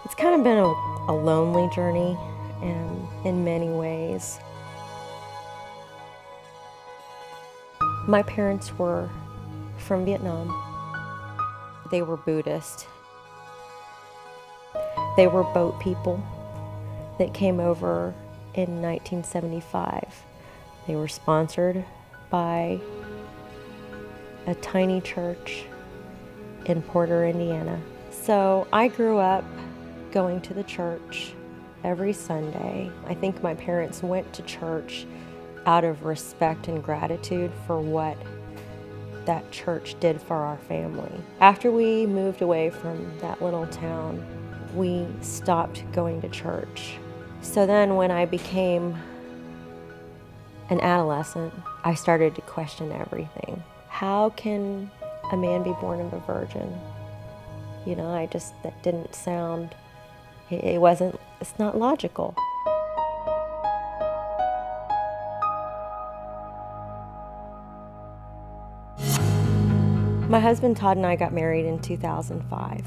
It's kind of been a lonely journey in many ways. My parents were from Vietnam. They were Buddhist. They were boat people that came over in 1975. They were sponsored by a tiny church in Porter, Indiana. So I grew up going to the church every Sunday. I think my parents went to church out of respect and gratitude for what that church did for our family. After we moved away from that little town, we stopped going to church. So then when I became an adolescent, I started to question everything. How can a man be born of a virgin? You know, that didn't sound, it's not logical. My husband Todd and I got married in 2005.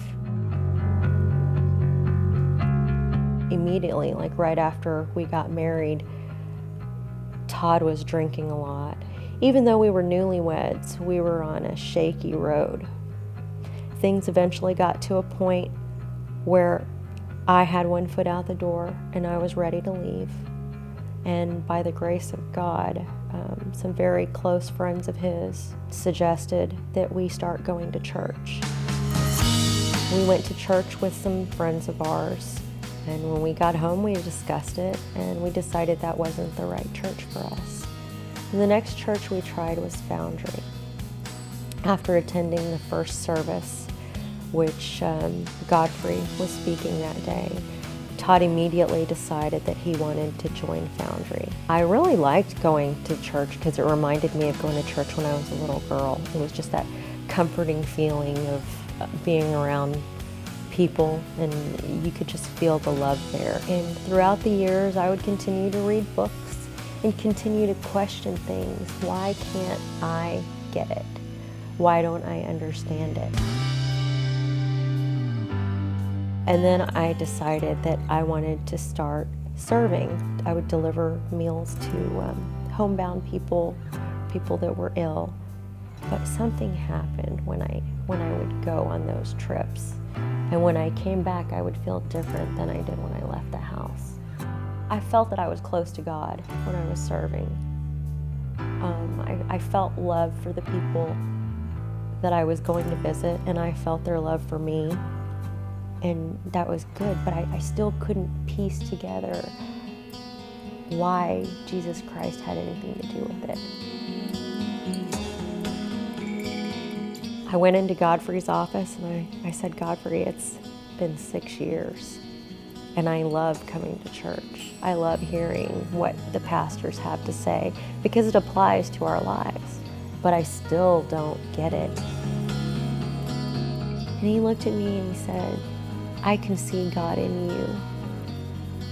Immediately, like right after we got married, Todd was drinking a lot. Even though we were newlyweds, we were on a shaky road. Things eventually got to a point where I had one foot out the door and I was ready to leave. And by the grace of God, some very close friends of his suggested that we start going to church. We went to church with some friends of ours, and when we got home we discussed it and we decided that wasn't the right church for us. And the next church we tried was Foundry. After attending the first service, which Godfrey was speaking that day, Todd immediately decided that he wanted to join Foundry. I really liked going to church because it reminded me of going to church when I was a little girl. It was just that comforting feeling of being around people, and you could just feel the love there. And throughout the years, I would continue to read books and continue to question things. Why can't I get it? Why don't I understand it? And then I decided that I wanted to start serving. I would deliver meals to homebound people, people that were ill. But something happened when I would go on those trips. And when I came back, I would feel different than I did when I left the house. I felt that I was close to God when I was serving. I felt love for the people that I was going to visit, and I felt their love for me. And that was good, but I still couldn't piece together why Jesus Christ had anything to do with it. I went into Godfrey's office and I said, Godfrey, it's been 6 years and I love coming to church. I love hearing what the pastors have to say because it applies to our lives, but I still don't get it. And he looked at me and he said, I can see God in you,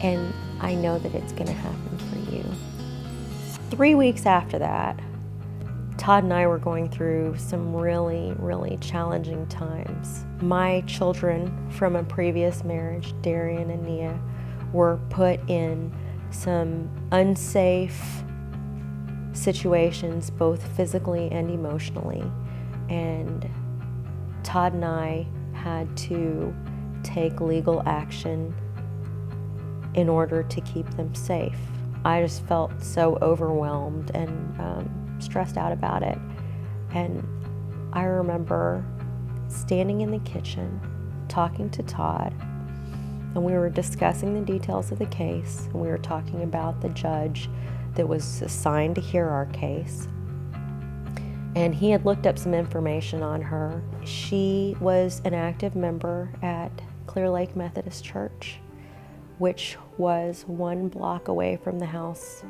and I know that it's going to happen for you. 3 weeks after that, Todd and I were going through some really, really challenging times. My children from a previous marriage, Darian and Nia, were put in some unsafe situations, both physically and emotionally, and Todd and I had to take legal action in order to keep them safe. I just felt so overwhelmed and stressed out about it. And I remember standing in the kitchen talking to Todd, and we were discussing the details of the case, and we were talking about the judge that was assigned to hear our case. And he had looked up some information on her. She was an active member at Clear Lake Methodist Church, which was 1 block away from the house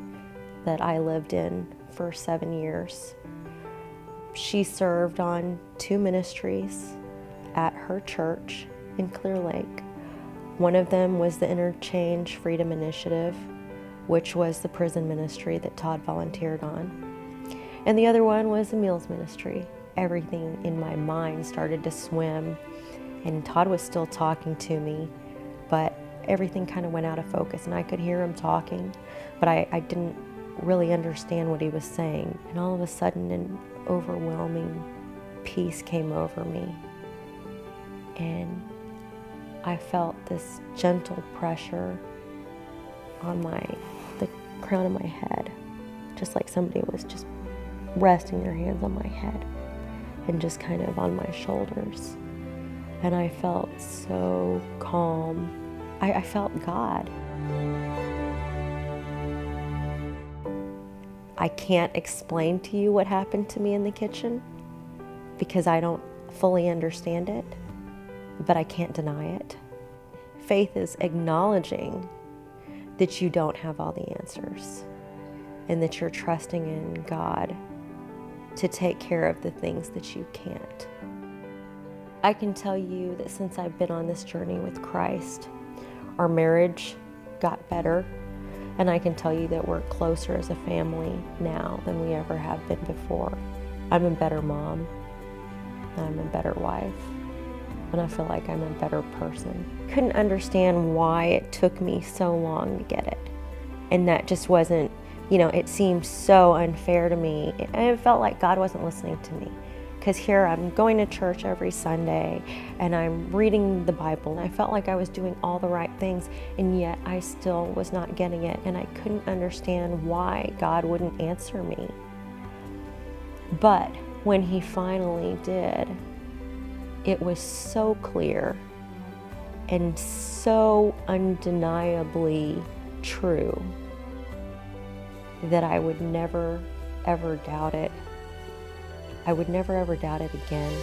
that I lived in for 7 years. She served on 2 ministries at her church in Clear Lake. One of them was the Interchange Freedom Initiative, which was the prison ministry that Todd volunteered on. And the other one was the meals ministry. Everything in my mind started to swim, and Todd was still talking to me but everything kind of went out of focus, and I could hear him talking, but I didn't really understand what he was saying. And all of a sudden, an overwhelming peace came over me, and I felt this gentle pressure on the crown of my head, just like somebody was just resting their hands on my head and just kind of on my shoulders. And I felt so calm. I felt God. I can't explain to you what happened to me in the kitchen because I don't fully understand it, but I can't deny it. Faith is acknowledging that you don't have all the answers and that you're trusting in God to take care of the things that you can't. I can tell you that since I've been on this journey with Christ, our marriage got better, and I can tell you that we're closer as a family now than we ever have been before. I'm a better mom, I'm a better wife, and I feel like I'm a better person. Couldn't understand why it took me so long to get it, and that just wasn't, it seemed so unfair to me. And it felt like God wasn't listening to me. Because here I'm going to church every Sunday and I'm reading the Bible, and I felt like I was doing all the right things, and yet I still was not getting it, and I couldn't understand why God wouldn't answer me. But when He finally did, it was so clear and so undeniably true that I would never ever doubt it. I would never ever doubt it again.